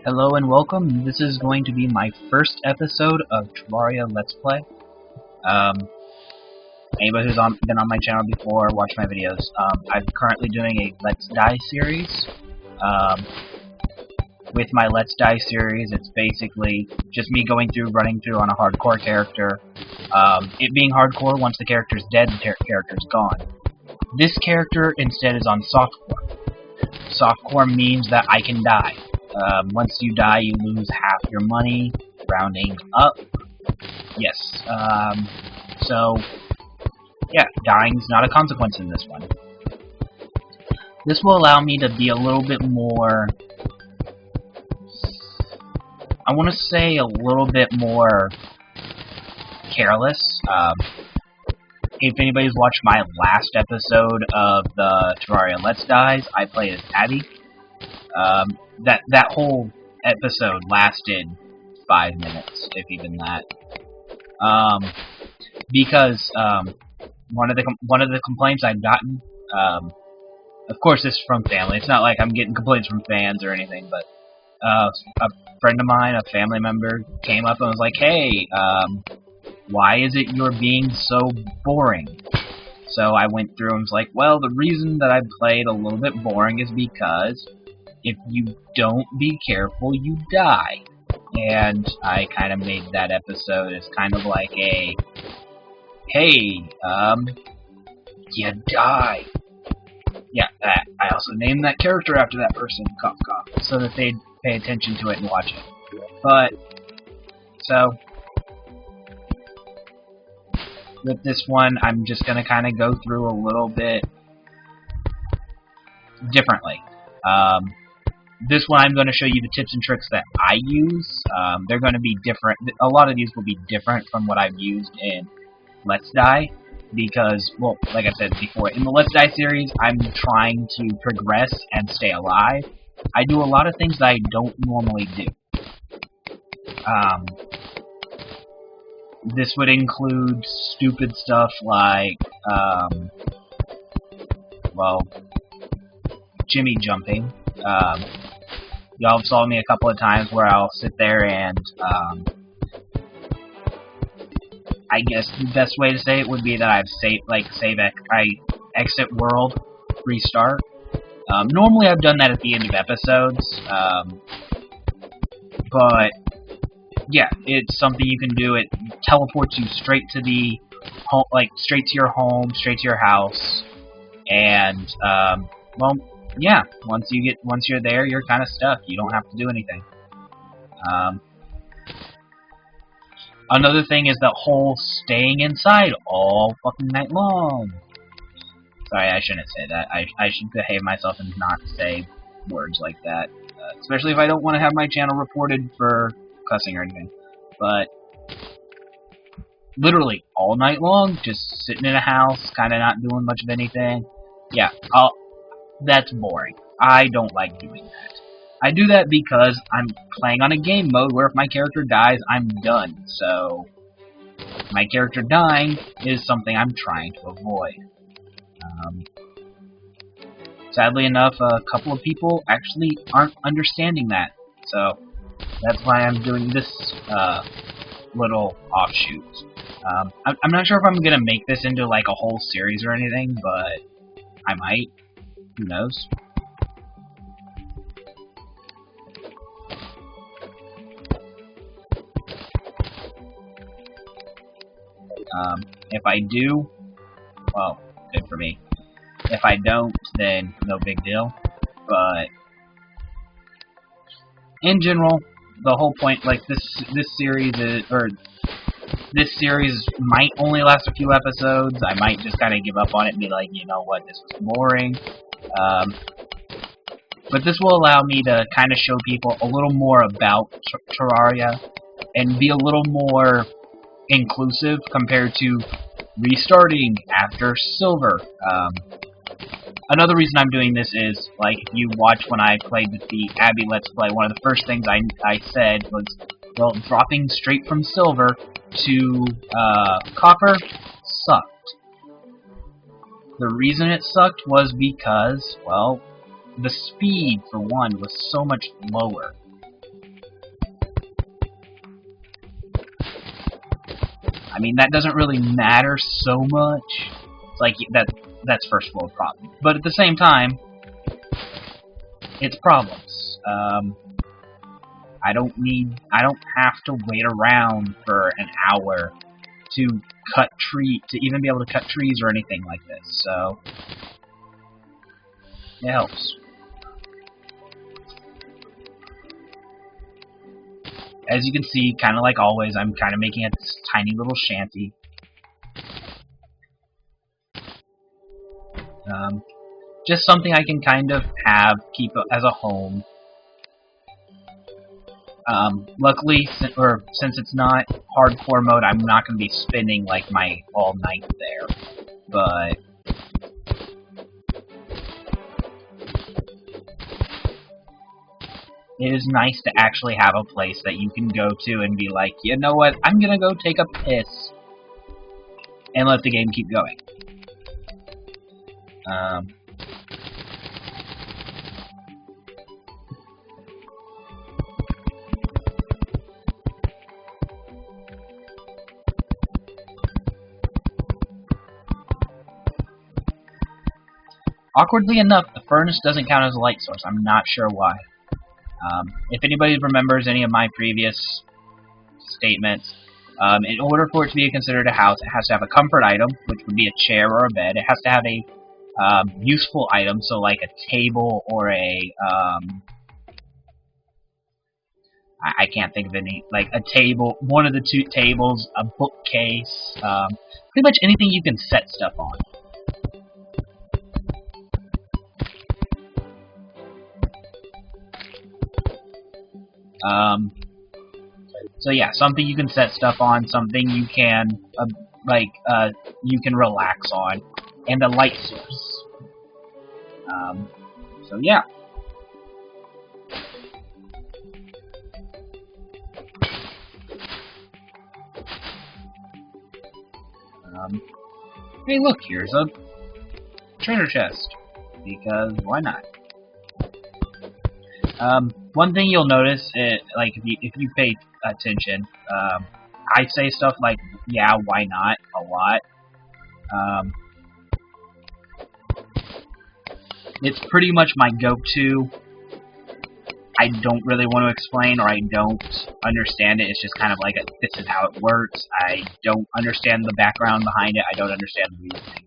Hello and welcome. This is going to be my first episode of Terraria Let's Play. Um, Anybody who's been on my channel before, watch my videos. I'm currently doing a Let's Die series. Um, with my Let's Die series, it's basically just me running through on a hardcore character. It being hardcore, once the character's dead, the character's gone. This character instead is on softcore. Softcore means that I can die. Once you die, you lose half your money, rounding up. Yes. So, yeah, dying's not a consequence in this one. This will allow me to be a little bit more... I want to say a little bit more careless. If anybody's watched my last episode of the Terraria Let's Dies, I played as Abby. That whole episode lasted 5 minutes, if even that. Because one of the complaints I've gotten, of course, this is from family. It's not like I'm getting complaints from fans or anything, but a friend of mine, a family member, came up and was like, "Hey, why is it you're being so boring?" So I went through and was like, "Well, the reason that I played a little bit boring is because if you don't be careful, you die." And I kind of made that episode as kind of like a, hey, you die. Yeah, that. I also named that character after that person, cough cough, so that they'd pay attention to it and watch it. But, so, with this one, I'm just going to kind of go through a little bit differently. This one, I'm going to show you the tips and tricks that I use. They're going to be different. A lot of these will be different from what I've used in Let's Die. Because, well, like I said before, in the Let's Die series, I'm trying to progress and stay alive. I do a lot of things that I don't normally do. This would include stupid stuff like, well, Jimmy jumping. Y'all saw me a couple of times where I'll sit there and, I guess the best way to say it would be that I exit world, restart. Normally I've done that at the end of episodes, but yeah, it's something you can do. It teleports you straight to the home, straight to your home, straight to your house, and well, yeah. Once you're there, you're kind of stuck. You don't have to do anything. Another thing is the whole staying inside all fucking night long. Sorry, I shouldn't say that. I should behave myself and not say words like that. Especially if I don't want to have my channel reported for cussing or anything. But, literally, all night long, just sitting in a house, kind of not doing much of anything. Yeah, that's boring. I don't like doing that. I do that because I'm playing on a game mode where if my character dies, I'm done. So, my character dying is something I'm trying to avoid. Sadly enough, a couple of people actually aren't understanding that. So, that's why I'm doing this little offshoot. I'm not sure if I'm going to make this into like a whole series or anything, but I might. Who knows? If I do, well, good for me. If I don't, then no big deal. But in general, the whole point, like this series this series might only last a few episodes. I might just kind of give up on it and be like, you know what, this was boring. But this will allow me to kind of show people a little more about Terraria and be a little more inclusive compared to restarting after silver. Another reason I'm doing this is, like, if you watch when I played the Abby Let's Play, one of the first things I said was, well, dropping straight from silver to copper sucked. The reason it sucked was because, well, the speed, for one, was so much lower. mean, that doesn't really matter so much. It's like, that's first world problem. But at the same time, it's problems. I don't have to wait around for an hour to even be able to cut trees or anything like this, so it helps. As you can see, kind of like always, I'm kind of making it this tiny little shanty. Just something I can kind of keep as a home. Luckily, since it's not hardcore mode, I'm not going to be spending like my all night there. But it is nice to actually have a place that you can go to and be like, you know what, I'm gonna go take a piss, and let the game keep going. Awkwardly enough, the furnace doesn't count as a light source. I'm not sure why. If anybody remembers any of my previous statements, in order for it to be considered a house, it has to have a comfort item, which would be a chair or a bed. It has to have a useful item, so like a table or a... I can't think of any. Like a table, one of the two tables, a bookcase, pretty much anything you can set stuff on. So yeah, something you can set stuff on, something you can you can relax on, and a light source. So yeah. Hey, look, here's a treasure chest, because why not? One thing you'll notice, like if you pay attention, I say stuff like, yeah, why not, a lot. It's pretty much my go-to. I don't really want to explain, or I don't understand it. It's just kind of like, this is how it works. I don't understand the background behind it. I don't understand the reasoning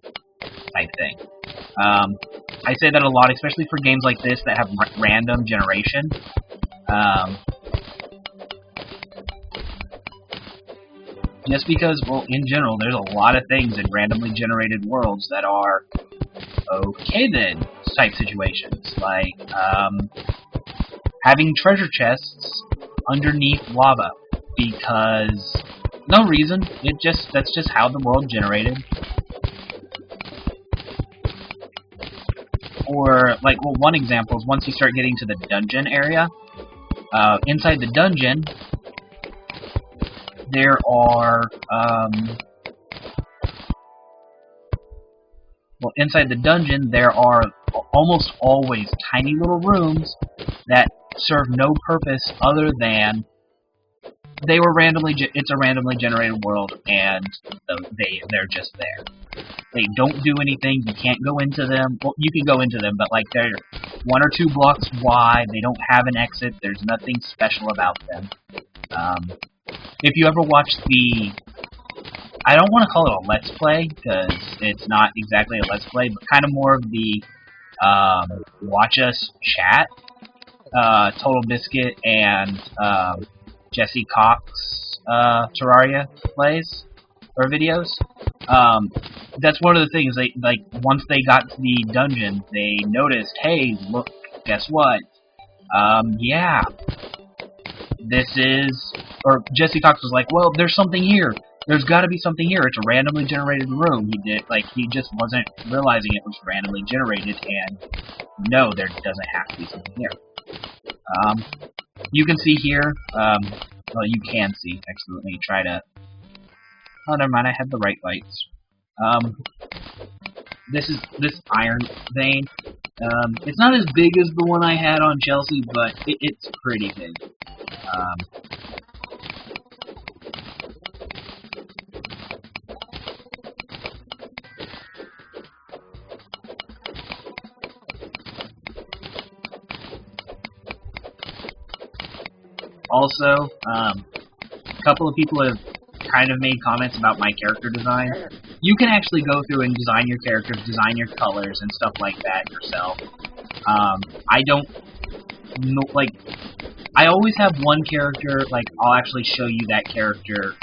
type thing. I say that a lot, especially for games like this that have random generation. Just because, well, in general, there's a lot of things in randomly generated worlds that are okay then type situations, like having treasure chests underneath lava, because no reason. That's just how the world generated. Or, like, well, one example is once you start getting to the dungeon area, inside the dungeon, there are, almost always tiny little rooms that serve no purpose other than it's a randomly generated world, and they're just there. They don't do anything. You can't go into them. Well, you can go into them, but like they're 1 or 2 blocks wide. They don't have an exit. There's nothing special about them. If you ever watch I don't want to call it a Let's Play, because it's not exactly a Let's Play, but kind of more of the Watch Us Chat, Total Biscuit and Jesse Cox Terraria plays or videos. That's one of the things. They once they got to the dungeon, they noticed, hey, look, guess what? Yeah, this is. Or Jesse Cox was like, well, there's something here. There's got to be something here. It's a randomly generated room. He just wasn't realizing it was randomly generated, and no, there doesn't have to be something here. You can see here. Well, you can see. Actually, let me try to. Oh, never mind. I have the right lights. This iron vein. It's not as big as the one I had on Chelsea, but it's pretty big. Also, a couple of people have kind of made comments about my character design. You can actually go through and design your characters, design your colors and stuff like that yourself. I don't know, like, I always have one character, like, I'll actually show you that character,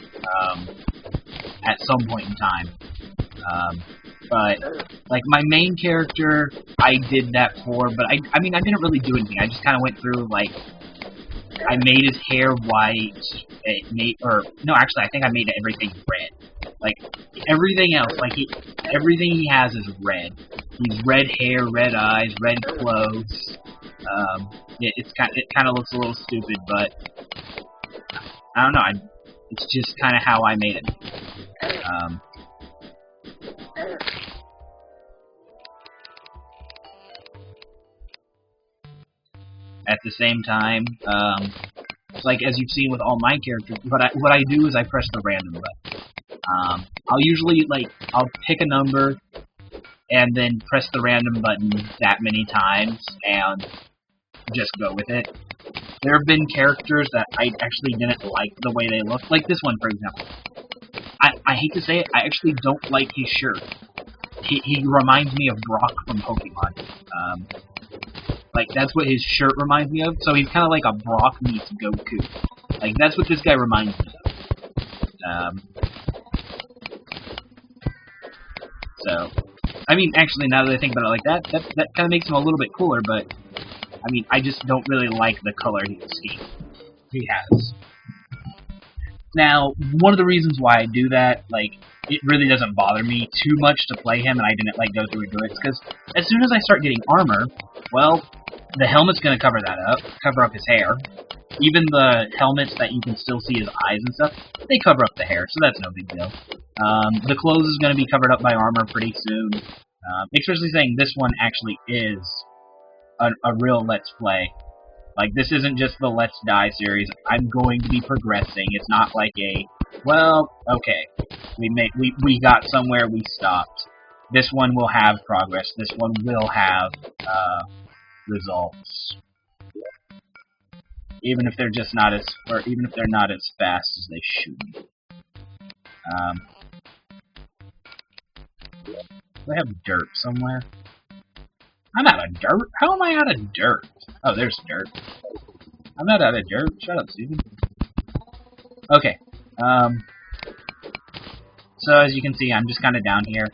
at some point in time. But, like, my main character, I did that for, but I mean, I didn't really do anything. I just kind of went through, like, I made his hair white, no, actually, I think I made everything red. Like, everything else, like, everything he has is red. He's red hair, red eyes, red clothes. It kind of looks a little stupid, but I don't know. It's just kind of how I made it. At the same time, like as you've seen with all my characters, what I do is I press the random button. I'll usually I'll pick a number and then press the random button that many times and just go with it. There have been characters that I actually didn't like the way they look. Like this one, for example. I hate to say it, I actually don't like his shirt. He reminds me of Brock from Pokemon. Like, that's what his shirt reminds me of. So he's kind of like a Brock meets Goku. Like, that's what this guy reminds me of. So, I mean, actually, now that I think about it like that kind of makes him a little bit cooler, but, I mean, I just don't really like the color scheme he has. Now, one of the reasons why I do that, like, it really doesn't bother me too much to play him, and I didn't, like, go through and do it, because as soon as I start getting armor, well, the helmet's going to cover that up, cover up his hair. Even the helmets that you can still see his eyes and stuff, they cover up the hair, so that's no big deal. The clothes is going to be covered up by armor pretty soon, especially saying this one actually is a real Let's Play. Like, this isn't just the Let's Die series. I'm going to be progressing. It's not like a, well, okay, we got somewhere, we stopped. This one will have progress. This one will have results, even if they're just not as, or even if they're not as fast as they should be. Do I have dirt somewhere? I'm out of dirt? How am I out of dirt? Oh, there's dirt. I'm not out of dirt. Shut up, Steven. Okay. So as you can see, I'm just kind of down here.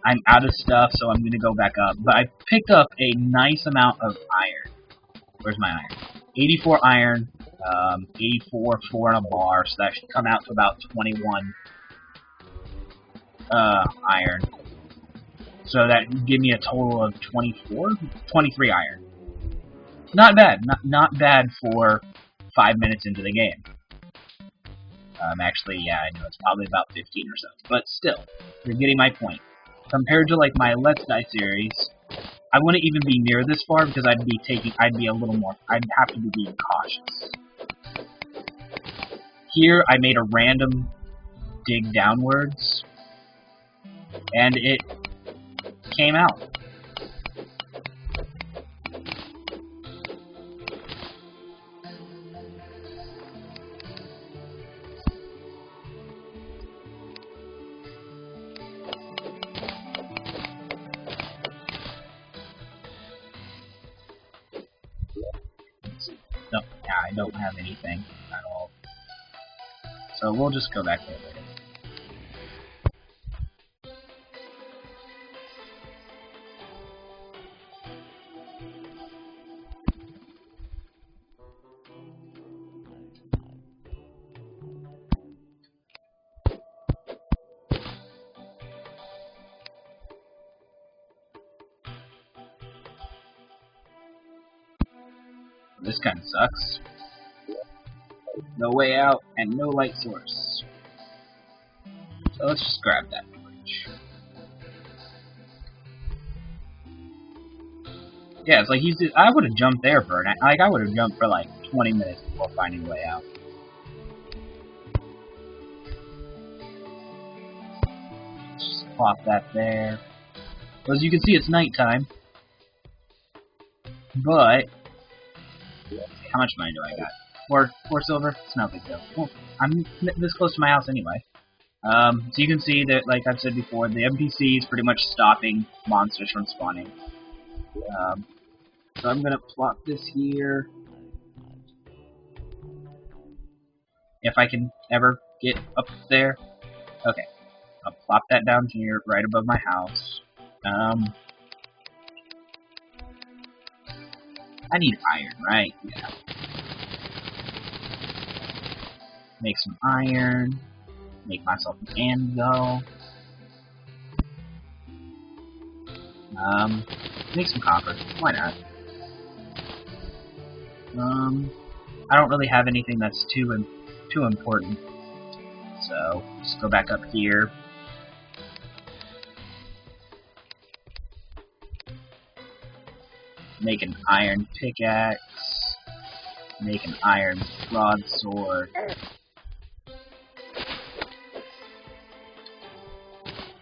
I'm out of stuff, so I'm going to go back up. But I picked up a nice amount of iron. Where's my iron? 84 iron, 84, 4 in a bar, so that should come out to about 21 iron. So that would give me a total of 23 iron. Not bad. Not bad for 5 minutes into the game. Actually, yeah, I know it's probably about 15 or so. But still, you're getting my point. Compared to, like, my Let's Die series, I wouldn't even be near this far because I'd be a little more, I'd have to be being cautious. Here, I made a random dig downwards, and it came out. No, yeah, I don't have anything at all. So we'll just go back there later. This kind of sucks. No way out and no light source. So let's just grab that torch. Yeah, it's like I would have jumped there for I would have jumped for like 20 minutes before finding a way out. Just plop that there. As you can see, it's nighttime. But how much money do I got? Four silver. It's no big deal. Well, I'm this close to my house anyway. So you can see that, like I've said before, the NPC is pretty much stopping monsters from spawning. So I'm gonna plop this here. If I can ever get up there. Okay. I'll plop that down here, right above my house. I need iron, right? Yeah. Make some iron. Make myself an anvil. Make some copper. Why not? I don't really have anything that's too important. So, just go back up here. Make an iron pickaxe. Make an iron broadsword.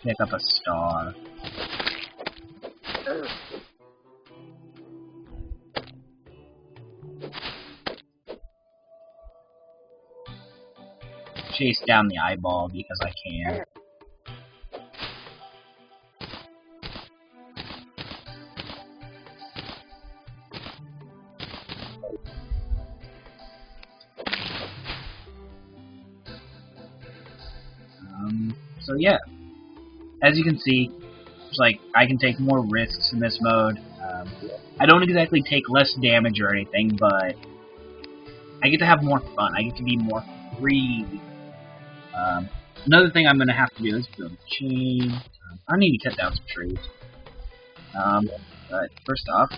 Pick up a star. Chase down the eyeball because I can. So yeah, as you can see, it's like I can take more risks in this mode. I don't exactly take less damage or anything, but I get to have more fun. I get to be more free. Another thing I'm going to have to do is build a chain. I need to cut down some trees. But first off,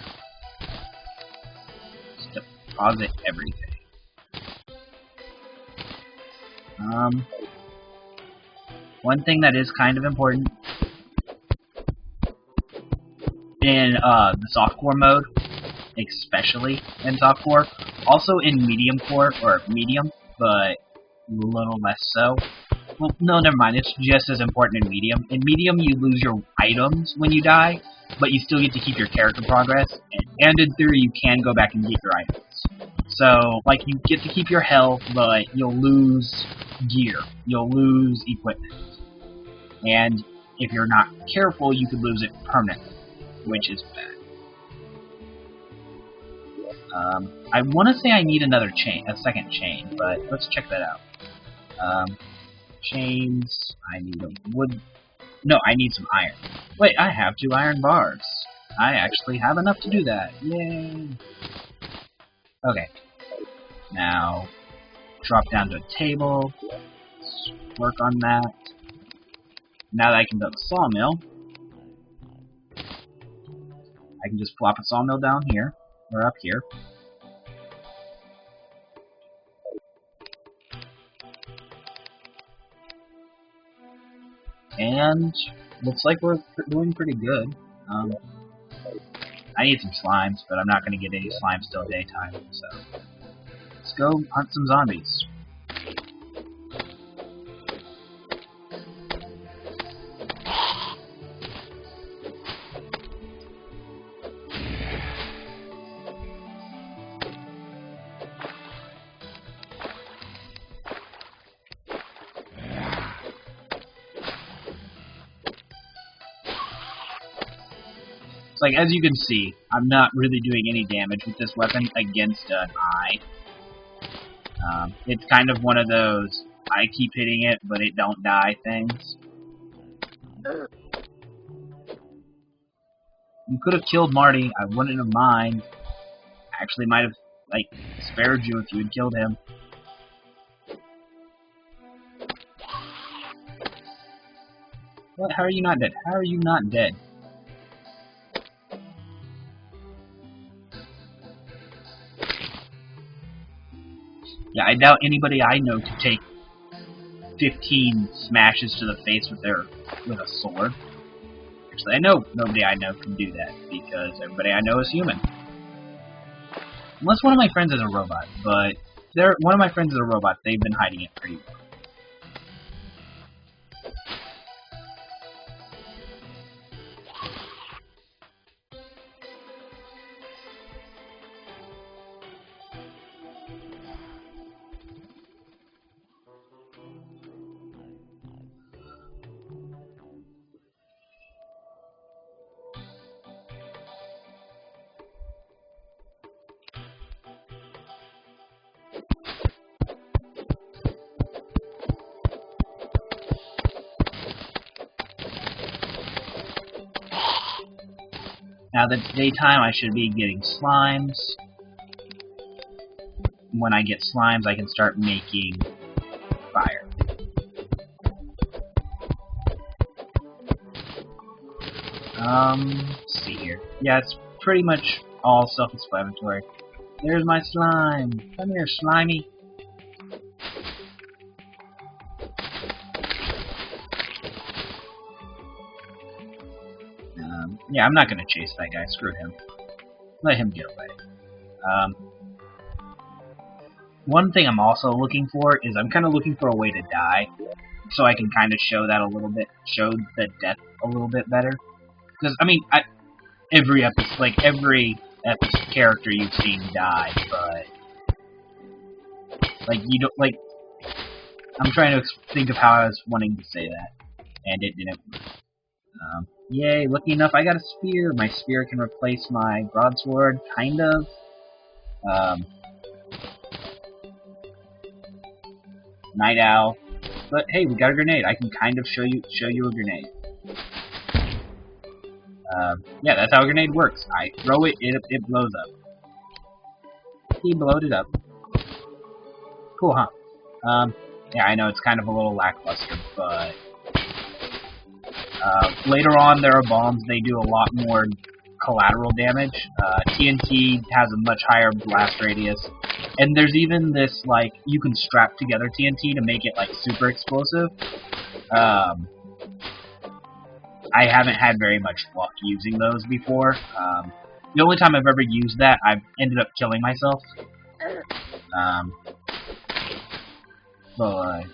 just deposit everything. One thing that is kind of important in the softcore mode, especially in softcore, also in medium core, or medium, but a little less so. Well, no, never mind, it's just as important in medium. In medium, you lose your items when you die, but you still get to keep your character progress, and in theory, you can go back and get your items. So, like, you get to keep your health, but you'll lose gear. You'll lose equipment. And if you're not careful, you could lose it permanently, which is bad. I want to say I need another chain, a second chain, but let's check that out. Chains, I need a wood... No, I need some iron. Wait, I have 2 iron bars. I actually have enough to do that. Yay! Okay. Now, drop down to a table. Let's work on that. Now that I can build a sawmill, I can just plop a sawmill down here, or up here. And looks like we're doing pretty good. I need some slimes, but I'm not going to get any slimes till daytime, so let's go hunt some zombies. Like, as you can see, I'm not really doing any damage with this weapon against an eye. It's kind of one of those, I keep hitting it, but it don't die things. You could have killed Marty, I wouldn't have mind. I actually might have, like, spared you if you had killed him. What? How are you not dead? How are you not dead? Yeah, I doubt anybody I know could take 15 smashes to the face with a sword. Actually, I know nobody I know can do that, because everybody I know is human. Unless one of my friends is a robot, but one of my friends is a robot, they've been hiding it pretty well. Now that it's daytime, I should be getting slimes. When I get slimes, I can start making fire. Let's see here. Yeah, it's pretty much all self-explanatory. There's my slime. Come here, slimy. Yeah, I'm not gonna chase that guy. Screw him. Let him get away. One thing I'm also looking for is I'm kind of looking for a way to die, so I can kind of show that a little bit, show the death a little bit better. Because I mean, every character you've seen die, but like you don't like. I'm trying to think of how I was wanting to say that, and it didn't. Yay! Lucky enough, I got a spear. My spear can replace my broadsword, kind of. Night owl. But hey, we got a grenade. I can kind of show you a grenade. Yeah, that's how a grenade works. I throw it, it blows up. He blowed it up. Cool, huh? Yeah, I know it's kind of a little lackluster, but later on there are bombs. They do a lot more collateral damage. TNT has a much higher blast radius. And there's even this, like, you can strap together TNT to make it, like, super explosive. I haven't had very much luck using those before. The only time I've ever used that, I've ended up killing myself. But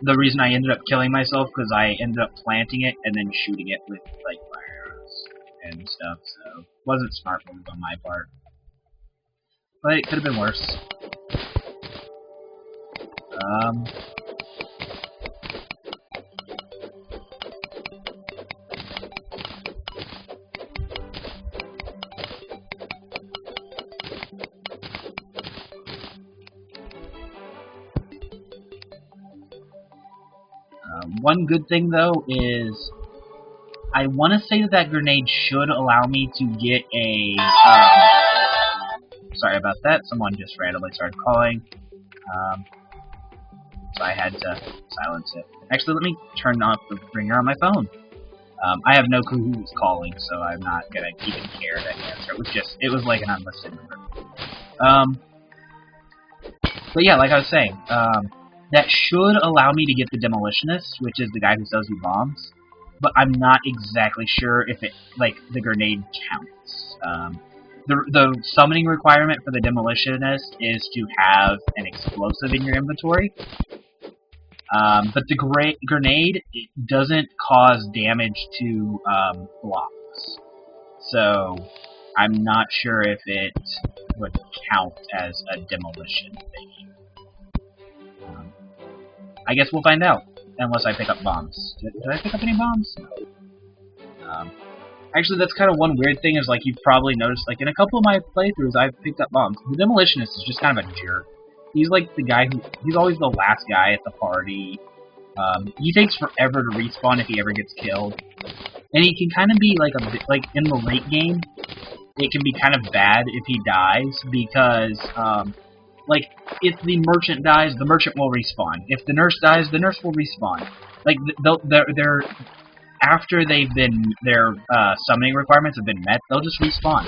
the reason I ended up killing myself, because I ended up planting it and then shooting it with, like, fire arrows and stuff, so it wasn't smart move on my part. But it could have been worse. One good thing, though, is I want to say that grenade should allow me to get a... sorry about that. Someone just randomly started calling. So I had to silence it. Actually, let me turn off the ringer on my phone. I have no clue who was calling, so I'm not gonna even care to answer. It was like an unlisted number. But yeah, like I was saying, that should allow me to get the Demolitionist, which is the guy who sells you bombs. But I'm not exactly sure if it, like, the grenade counts. The summoning requirement for the Demolitionist is to have an explosive in your inventory. But the grenade doesn't cause damage to blocks. So I'm not sure if it would count as a demolition thing. I guess we'll find out, unless I pick up bombs. Did I pick up any bombs? No. Actually, that's kind of one weird thing, is like you've probably noticed, like in a couple of my playthroughs, I've picked up bombs. The Demolitionist is just kind of a jerk. He's like the guy he's always the last guy at the party. He takes forever to respawn if he ever gets killed. And he can kind of be like a bit, like in the late game, it can be kind of bad if he dies, because, like, if the merchant dies, the merchant will respawn. If the nurse dies, the nurse will respawn. Like, they're after they've been, their summoning requirements have been met, they'll just respawn.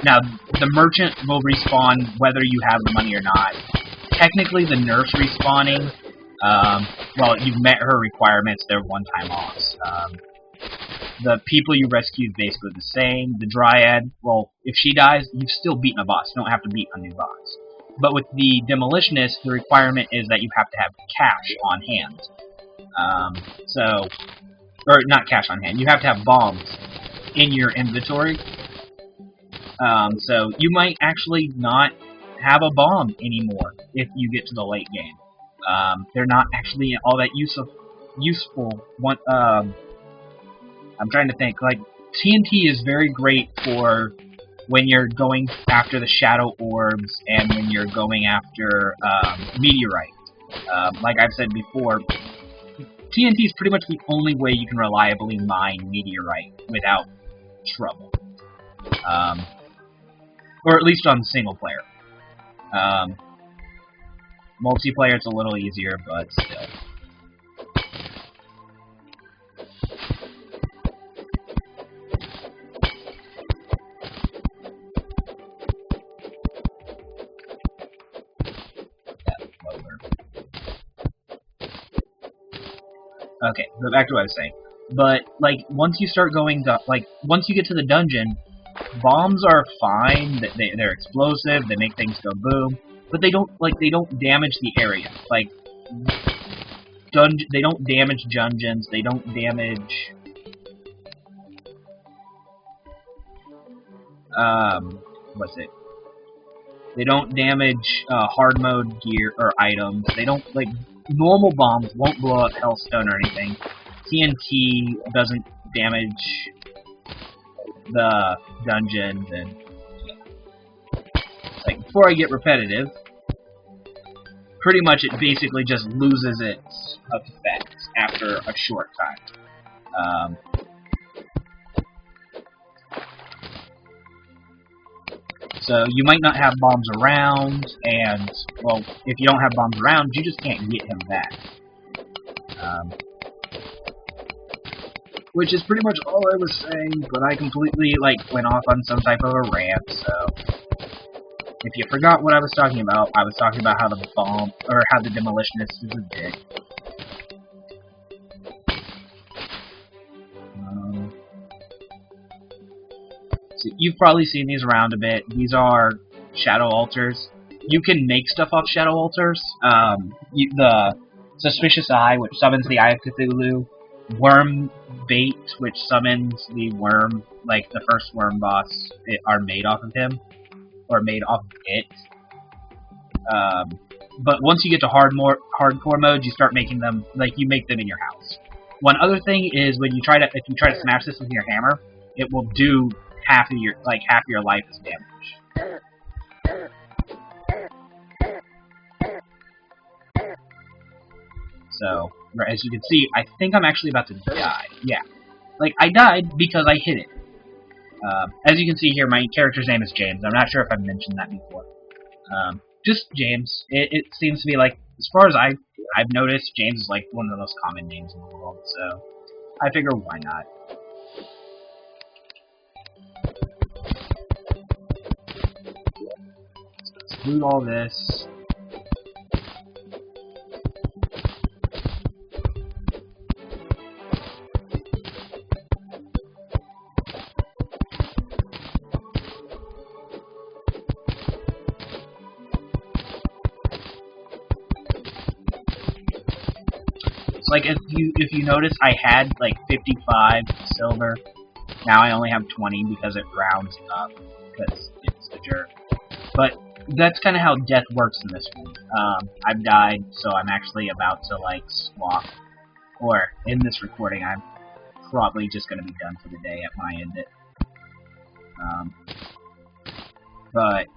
Now, the merchant will respawn whether you have the money or not. Technically, the nurse respawning, well, you've met her requirements, they're one-time offs. The people you rescue is basically the same. The Dryad, well, if she dies, you've still beaten a boss. You don't have to beat a new boss. But with the Demolitionist, the requirement is that you have to have cash on hand. Or not cash on hand, you have to have bombs in your inventory. So you might actually not have a bomb anymore if you get to the late game. They're not actually all that useful. I'm trying to think. Like, TNT is very great for when you're going after the Shadow Orbs and when you're going after Meteorite. Like I've said before, TNT is pretty much the only way you can reliably mine meteorite without trouble. Or at least on single player. Multiplayer, it's a little easier, but still. Okay, but back to what I was saying. But, like, once you start going, once you get to the dungeon, bombs are fine, they're explosive, they make things go boom, but they don't damage the area. Like, they don't damage dungeons, they don't damage, what's it? They don't damage, hard mode gear, or items, they don't, like, normal bombs won't blow up Hellstone or anything. TNT doesn't damage the dungeons, and like, before I get repetitive, pretty much it basically just loses its effect after a short time. So you might not have bombs around, and, well, if you don't have bombs around, you just can't get him back. Which is pretty much all I was saying, but I completely, like, went off on some type of a rant, so... If you forgot what I was talking about how the bomb, or how the demolitionist is a dick. So you've probably seen these around a bit. These are shadow altars. You can make stuff off shadow altars. The Suspicious Eye, which summons the Eye of Cthulhu. Worm Bait, which summons the worm, like the first worm boss, are made off of him. Or made off of it. But once you get to hardcore mode, you start making them, like, you make them in your house. One other thing is when if you try to smash this with your hammer, it will do half of your life as damage. So, as you can see, I think I'm actually about to die. Yeah. Like, I died because I hit it. As you can see here, my character's name is James. I'm not sure if I've mentioned that before. Just James. It seems to be like, as far as I've noticed, James is like one of the most common names in the world, so I figure why not. So let's loot all this. Like, if you notice, I had, like, 55 silver. Now I only have 20 because it rounds up, because it's a jerk. But that's kind of how death works in this one. I've died, so I'm actually about to, like, swap. Or, in this recording, I'm probably just going to be done for the day at my end it. But,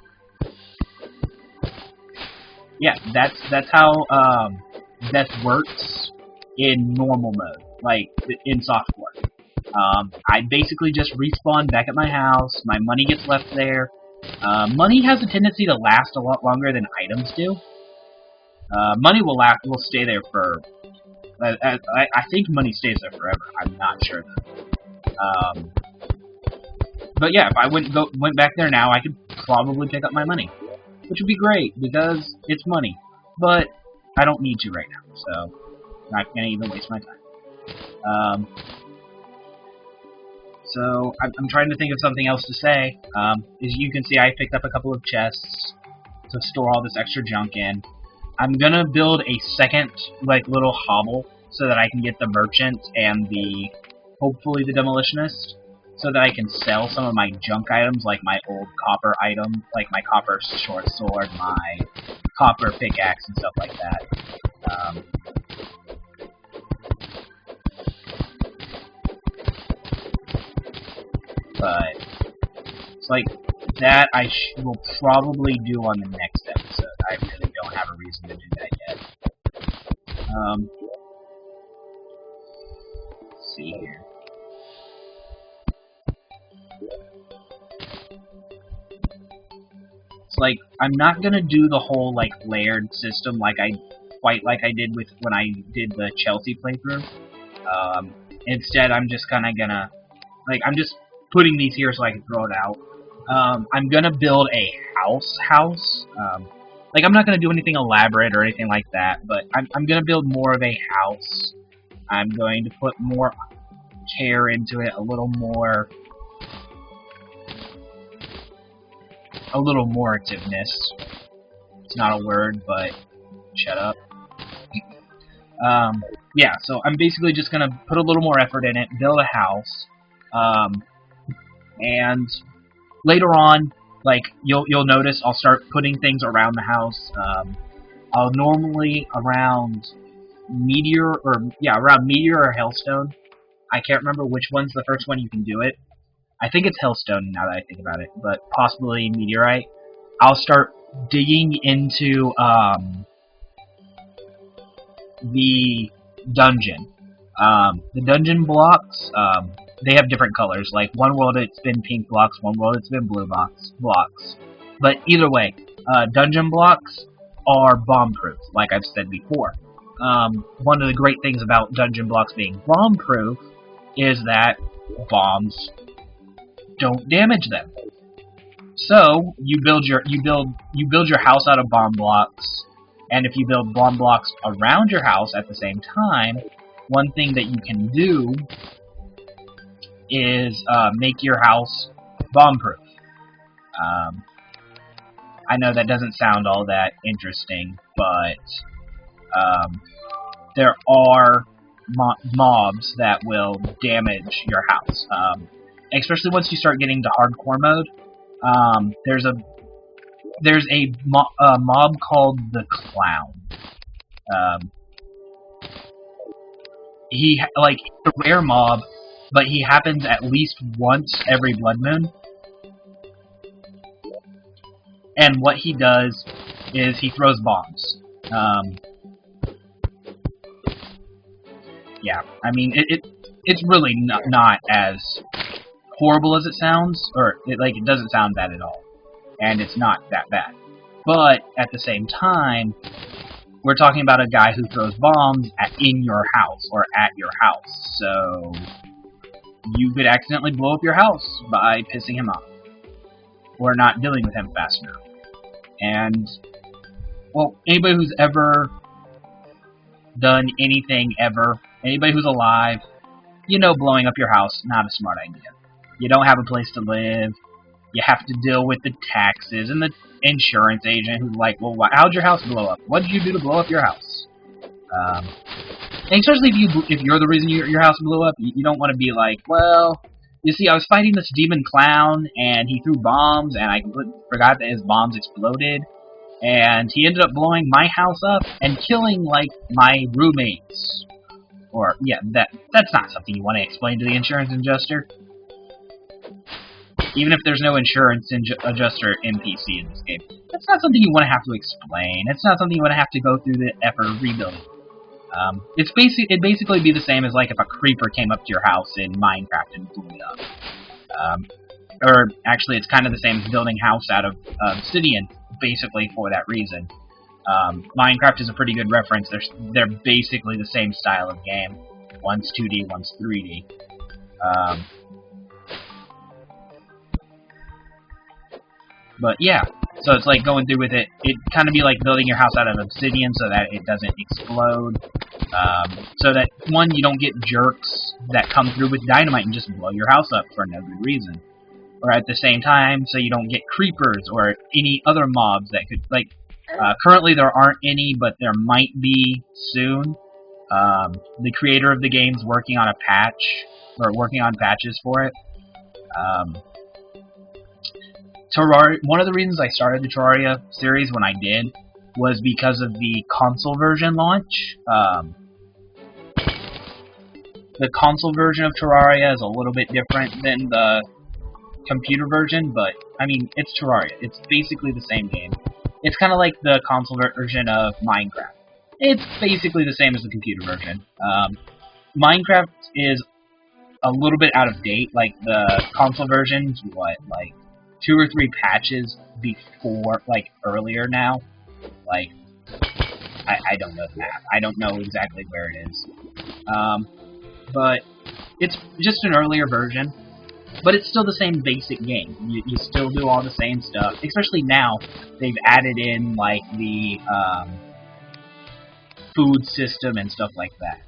yeah, that's how, death works in normal mode, like, in software. I basically just respawn back at my house, my money gets left there. Money has a tendency to last a lot longer than items do. Money will stay there for... I think money stays there forever, I'm not sure though. But yeah, if I went back there now, I could probably pick up my money. Which would be great, because it's money. But I don't need to right now, so... not gonna even waste my time. So, I'm trying to think of something else to say. As you can see, I picked up a couple of chests to store all this extra junk in. I'm gonna build a second, like, little hovel so that I can get the merchant and hopefully the demolitionist, so that I can sell some of my junk items, like my old copper item, like my copper short sword, my copper pickaxe, and stuff like that. But it's like that I will probably do on the next episode. I really don't have a reason to do that yet. see here. It's like, I'm not gonna do the whole, like, layered system quite like I did when I did the Chelsea playthrough. Instead, I'm just kinda gonna, like, I'm just putting these here so I can throw it out. I'm gonna build a house. Like, I'm not gonna do anything elaborate or anything like that, but I'm gonna build more of a house. I'm going to put more care into it, a little more activeness. It's not a word, but shut up. Yeah, so I'm basically just gonna put a little more effort in it, build a house, and later on, like, you'll notice I'll start putting things around the house. I'll normally around Meteor or Hellstone. I can't remember which one's the first one you can do it. I think it's Hellstone now that I think about it, but possibly Meteorite. I'll start digging into the dungeon. The dungeon blocks, they have different colors. Like, one world it's been pink blocks, one world it's been blue blocks. But either way, dungeon blocks are bomb-proof, like I've said before. One of the great things about dungeon blocks being bomb-proof is that bombs don't damage them. So you build your house out of bomb blocks, and if you build bomb blocks around your house at the same time, one thing that you can do is make your house bomb-proof. I know that doesn't sound all that interesting, but there are mobs that will damage your house. Especially once you start getting to hardcore mode, there's a mob called the Clown. He's a rare mob, but he happens at least once every blood moon. And what he does is he throws bombs. Yeah, I mean, it's really not as horrible as it sounds, or it doesn't sound bad at all, and it's not that bad. But at the same time, we're talking about a guy who throws bombs in your house or at your house, so you could accidentally blow up your house by pissing him off or not dealing with him fast enough. And well, anybody who's ever done anything ever, anybody who's alive, you know blowing up your house, not a smart idea. You don't have a place to live. You have to deal with the taxes and the insurance agent who's like, well, how'd your house blow up? What did you do to blow up your house? And especially if you're the reason your house blew up, you don't want to be like, well, you see, I was fighting this demon clown, and he threw bombs, and I forgot that his bombs exploded, and he ended up blowing my house up and killing, like, my roommates. Or, yeah, that's not something you want to explain to the insurance adjuster. Even if there's no insurance adjuster NPC in this game. That's not something you want to have to explain. It's not something you want to have to go through the effort of rebuilding. It'd basically be the same as like if a creeper came up to your house in Minecraft and blew it up. Or actually, it's kind of the same as building a house out of obsidian, basically for that reason. Minecraft is a pretty good reference. They're basically the same style of game. One's 2D, one's 3D. But yeah, so it's like going through with it. It'd kind of be like building your house out of obsidian so that it doesn't explode. So that, one, you don't get jerks that come through with dynamite and just blow your house up for no good reason. Or at the same time, so you don't get creepers or any other mobs that could, like, currently there aren't any, but there might be soon. The creator of the game's working on a patch, or working on patches for it. Terraria, one of the reasons I started the Terraria series when I did was because of the console version launch. The console version of Terraria is a little bit different than the computer version, but, I mean, it's Terraria. It's basically the same game. It's kind of like the console version of Minecraft. It's basically the same as the computer version. Minecraft is a little bit out of date. Like, the console version's, like 2 or 3 patches before, like, earlier now. Like, I don't know that. I don't know exactly where it is. But it's just an earlier version. But it's still the same basic game. You still do all the same stuff. Especially now, they've added in, like, the food system and stuff like that.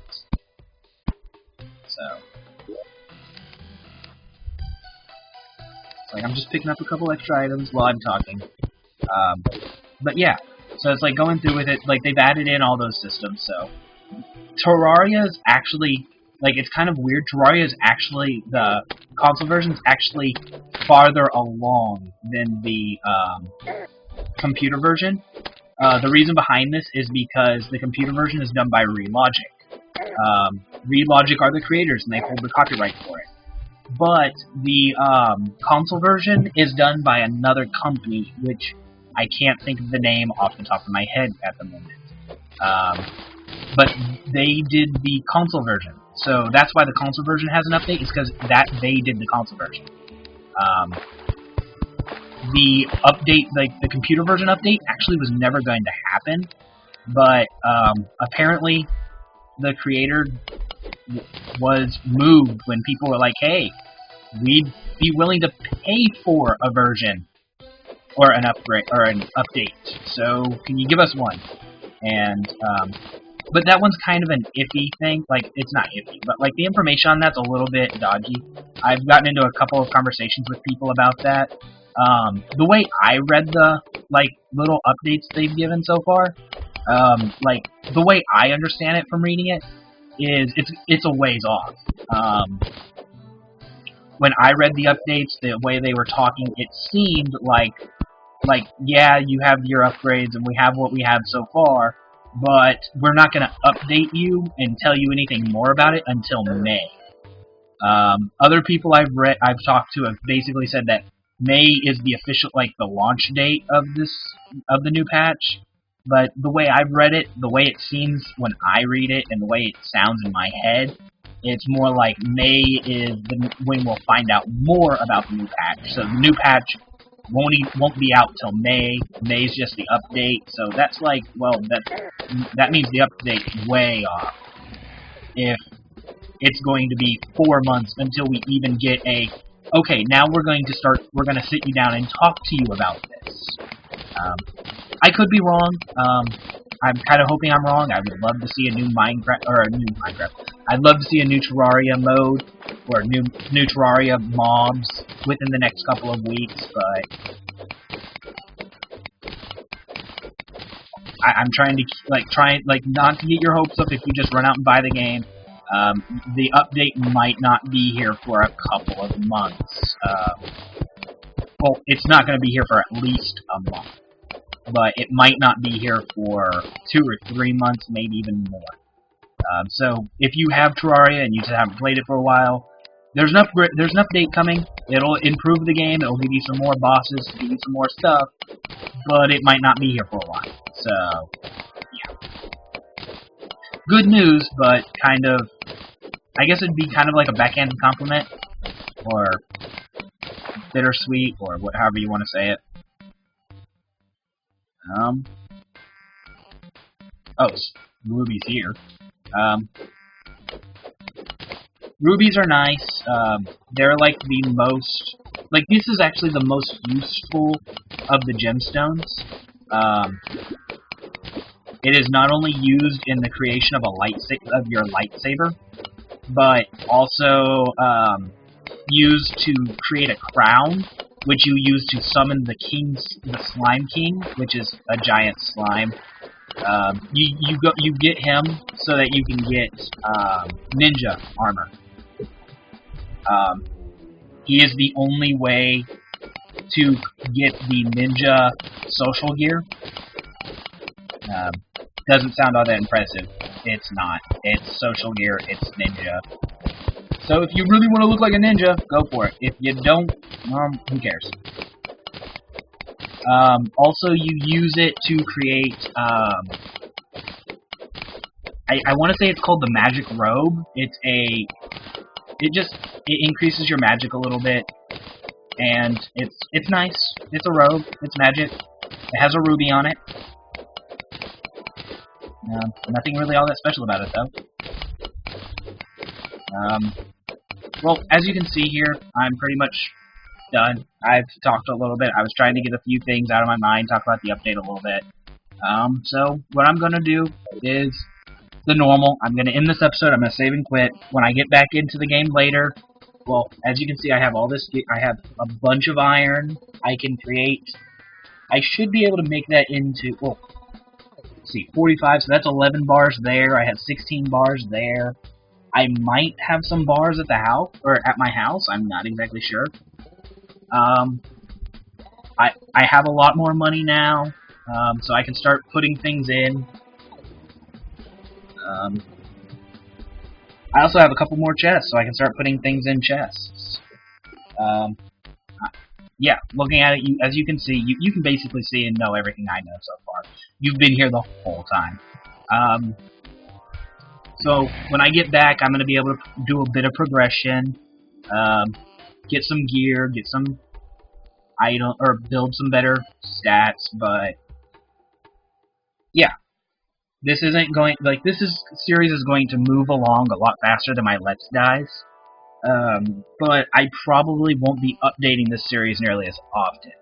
So, it's like I'm just picking up a couple extra items while I'm talking. But yeah, so it's like going through with it, like they've added in all those systems, so Terraria is actually, like, it's kind of weird. Terraria is actually, the console version is actually farther along than the computer version. The reason behind this is because the computer version is done by Relogic. Relogic are the creators, and they hold the copyright for it. But the console version is done by another company, which I can't think of the name off the top of my head at the moment. But they did the console version. So that's why the console version has an update, is because they did the console version. The update, like the computer version update, actually was never going to happen. But apparently the creator was moved when people were like, hey, we'd be willing to pay for a version or an upgrade or an update, so can you give us one? And but that one's kind of an iffy thing. Like, it's not iffy, but like the information on that's a little bit dodgy. I've gotten into a couple of conversations with people about that. The way I read the like little updates they've given so far, like the way I understand it from reading it is it's a ways off. When I read the updates, the way they were talking, it seemed like, yeah, you have your upgrades and we have what we have so far, but we're not going to update you and tell you anything more about it until May. Other people I've talked to have basically said that May is the official, like, the launch date of the new patch. But the way I've read it, the way it seems when I read it, and the way it sounds in my head, it's more like May is when we'll find out more about the new patch. So the new patch won't be out till May. May's just the update. So that's like, well, that means the update's way off. If it's going to be 4 months until we even get okay, now we're going to sit you down and talk to you about this. I could be wrong. I'm kind of hoping I'm wrong. I would love to see a new Minecraft. I'd love to see a new Terraria mode, or new Terraria mobs within the next couple of weeks, but I'm trying to, not to get your hopes up if you just run out and buy the game. The update might not be here for a couple of months. Well, it's not going to be here for at least a month. But it might not be here for 2 or 3 months, maybe even more. So if you have Terraria and you just haven't played it for a while, there's an update coming. It'll improve the game. It'll give you some more bosses, give you some more stuff, but it might not be here for a while. So yeah, good news, but kind of, I guess it'd be kind of like a backhanded compliment, or bittersweet, or however you want to say it. Ruby's here. Rubies are nice. They're like the most, this is actually the most useful of the gemstones. It is not only used in the creation of your lightsaber, but also used to create a crown, which you use to summon the Slime King, which is a giant slime. You get him so that you can get ninja armor. He is the only way to get the ninja social gear. Doesn't sound all that impressive. It's not. It's social gear. It's ninja. So if you really want to look like a ninja, go for it. If you don't, who cares? Also, you use it to create, I want to say it's called the Magic Robe. It's it increases your magic a little bit, and it's nice. It's a robe. It's magic. It has a ruby on it. Nothing really all that special about it, though. Well, as you can see here, I'm pretty much done. I've talked a little bit. I was trying to get a few things out of my mind, talk about the update a little bit. So what I'm going to do is the normal. I'm going to end this episode. I'm going to save and quit. When I get back into the game later, well, as you can see, I have all this. I have a bunch of iron. I can create. I should be able to make that into. Well, let's see, 45. So that's 11 bars there. I have 16 bars there. I might have some bars at the house or at my house. I'm not exactly sure. I have a lot more money now, so I can start putting things in. I also have a couple more chests, so I can start putting things in chests. Yeah, looking at it, as you can see, you can basically see and know everything I know so far. You've been here the whole time. So when I get back, I'm going to be able to do a bit of progression, get some gear, get some item, or build some better stats. But yeah, this isn't going series is going to move along a lot faster than my Let's Dies. But I probably won't be updating this series nearly as often.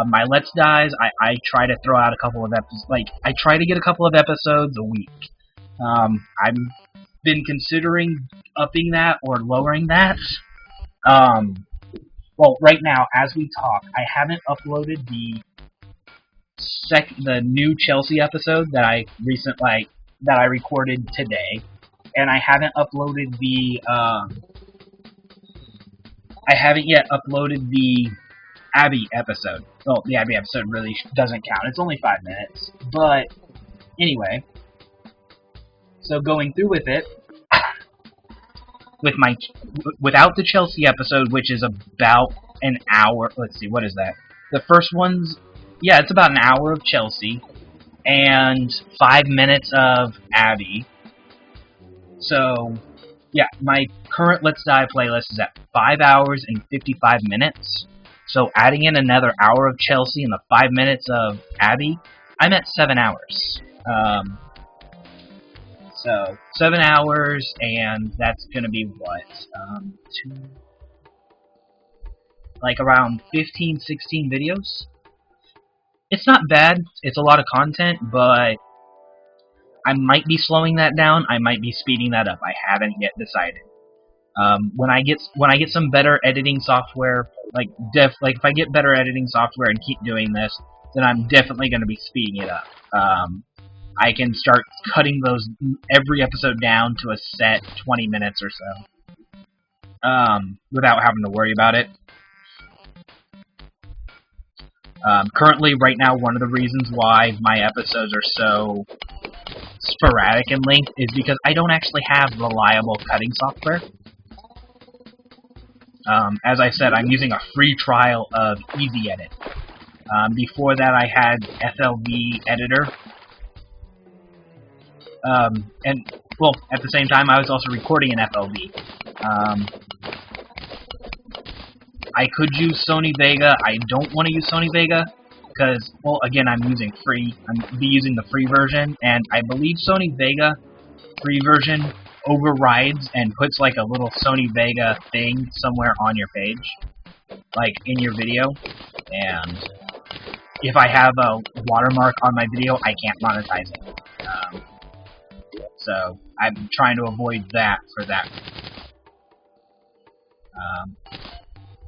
My Let's Dies, I try to throw out a couple of episodes. I try to get a couple of episodes a week. I've been considering upping that or lowering that. Well, right now, as we talk, I haven't uploaded the new Chelsea episode that I recorded today, and I haven't uploaded the I haven't yet uploaded the Abby episode. Well, the Abby episode really doesn't count. It's only 5 minutes, but anyway. So going through with it, without the Chelsea episode, which is about an hour. Let's see, what is that? The first one's, yeah, it's about an hour of Chelsea and 5 minutes of Abby. So, yeah, my current Let's Die playlist is at 5 hours and 55 minutes. So adding in another hour of Chelsea and the 5 minutes of Abby, I'm at 7 hours. So, 7 hours, and that's gonna be what? Around 15, 16 videos? It's not bad. It's a lot of content, but I might be slowing that down. I might be speeding that up. I haven't yet decided. When I get some better editing software, if I get better editing software and keep doing this, then I'm definitely gonna be speeding it up. I can start cutting every episode down to a set 20 minutes or so, without having to worry about it. Currently, right now, one of the reasons why my episodes are so sporadic in length is because I don't actually have reliable cutting software. As I said, I'm using a free trial of Easy Edit. Before that, I had FLV Editor. Well, at the same time, I was also recording in FLV. I could use Sony Vega. I don't want to use Sony Vega because, well, again, I'm using the free version, and I believe Sony Vega free version overrides and puts like a little Sony Vega thing somewhere on your page, like in your video, and if I have a watermark on my video, I can't monetize it. So I'm trying to avoid that for that.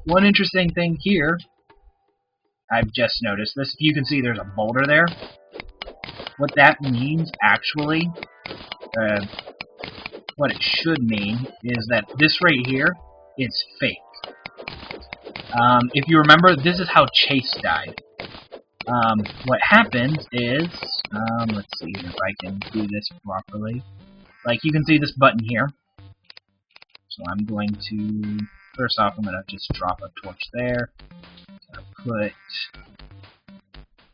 One interesting thing here, I've just noticed this. You can see there's a boulder there. What that means, actually, what it should mean is that this right here is fake. If you remember, this is how Chase died. What happens is, let's see if I can do this properly. Like, you can see this button here. So I'm going to, first off, I'm going to just drop a torch there.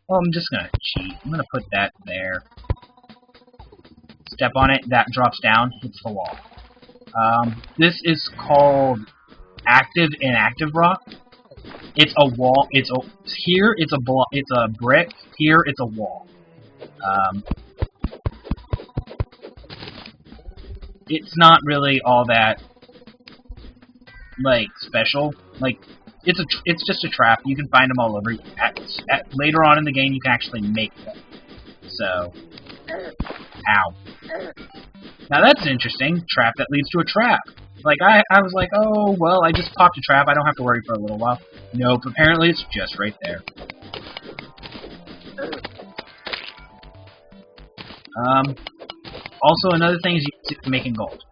I'm just going to cheat. I'm going to put that there. Step on it, that drops down, hits the wall. This is called active inactive rock. It's a wall. Here it's a brick. Here it's a wall. It's not really all that like special. Like it's just a trap. You can find them all over. Later on in the game, you can actually make them. So, ow. Now that's interesting. Trap that leads to a trap. Like, I was like, oh, well, I just popped a trap. I don't have to worry for a little while. Nope, apparently it's just right there. Also, another thing is making gold.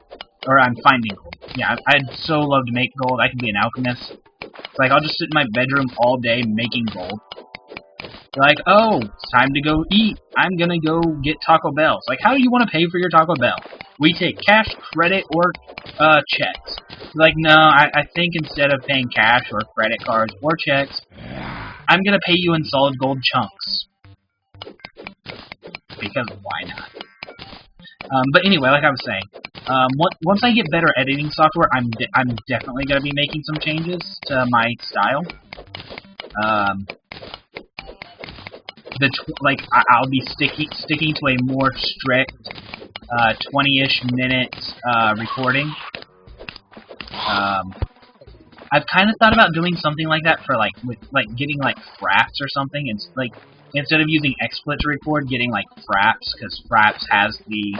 Or I'm finding gold. Yeah, I'd so love to make gold. I could be an alchemist. It's like, I'll just sit in my bedroom all day making gold. Like, oh, it's time to go eat. I'm gonna go get Taco Bell. It's like, how do you want to pay for your Taco Bell? We take cash, credit, or checks. Like, no, I think instead of paying cash or credit cards or checks, I'm gonna pay you in solid gold chunks. Because why not? But anyway, like I was saying, once I get better editing software, I'm definitely gonna be making some changes to my style. I'll be sticking to a more strict 20-ish minute recording. I've kind of thought about doing something like that for getting like Fraps or something, and like instead of using XSplit to record, getting like Fraps, because Fraps has the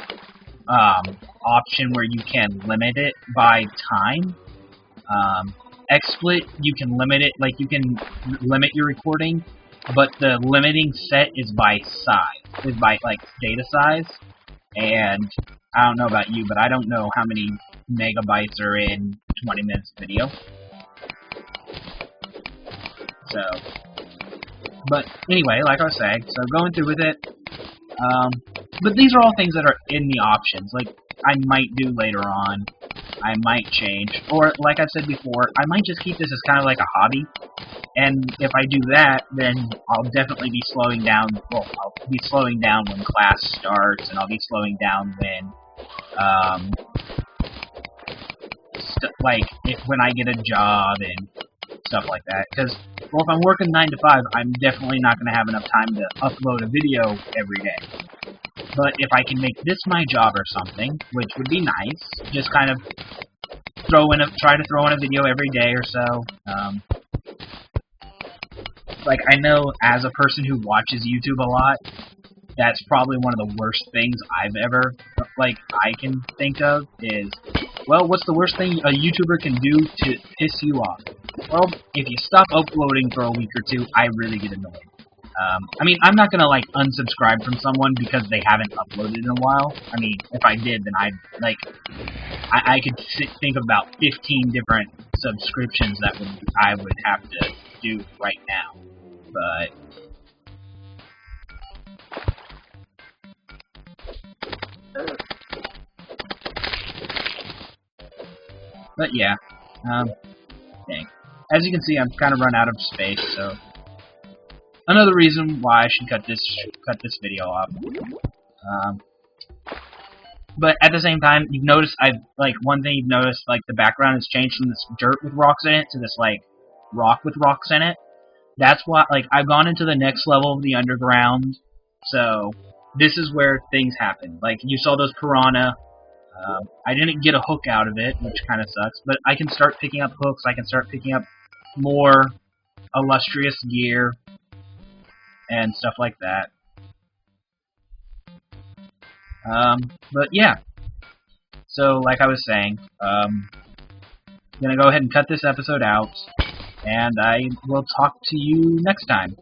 option where you can limit it by time. XSplit, you can limit it, like you can limit your recording, but the limiting set is by size, is by like data size, and I don't know about you, but I don't know how many megabytes are in 20 minutes of video. So, but anyway, like I was saying, so going through with it, but these are all things that are in the options, like I might do later on, I might change, or like I've said before, I might just keep this as kind of like a hobby, and if I do that, then I'll definitely be slowing down, well, I'll be slowing down when class starts, and I'll be slowing down when, when I get a job and stuff like that, because, well, if I'm working 9 to 5, I'm definitely not going to have enough time to upload a video every day. But if I can make this my job or something, which would be nice, just kind of try to throw in a video every day or so. Like, I know as a person who watches YouTube a lot, that's probably one of the worst things I've ever, I can think of is, well, what's the worst thing a YouTuber can do to piss you off? Well, if you stop uploading for a week or two, I really get annoyed. I mean, I'm not gonna, unsubscribe from someone because they haven't uploaded in a while. I mean, if I did, then I could think of about 15 different subscriptions that I would have to do right now. But yeah, dang. As you can see, I'm kind of run out of space, so another reason why I should cut this video off. But at the same time, you've noticed one thing you've noticed, the background has changed from this dirt with rocks in it to this rock with rocks in it. That's why I've gone into the next level of the underground, so this is where things happen. Like you saw those piranha. I didn't get a hook out of it, which kind of sucks, but I can start picking up hooks. I can start picking up more illustrious gear and stuff like that. But yeah, so like I was saying, I'm gonna go ahead and cut this episode out, and I will talk to you next time.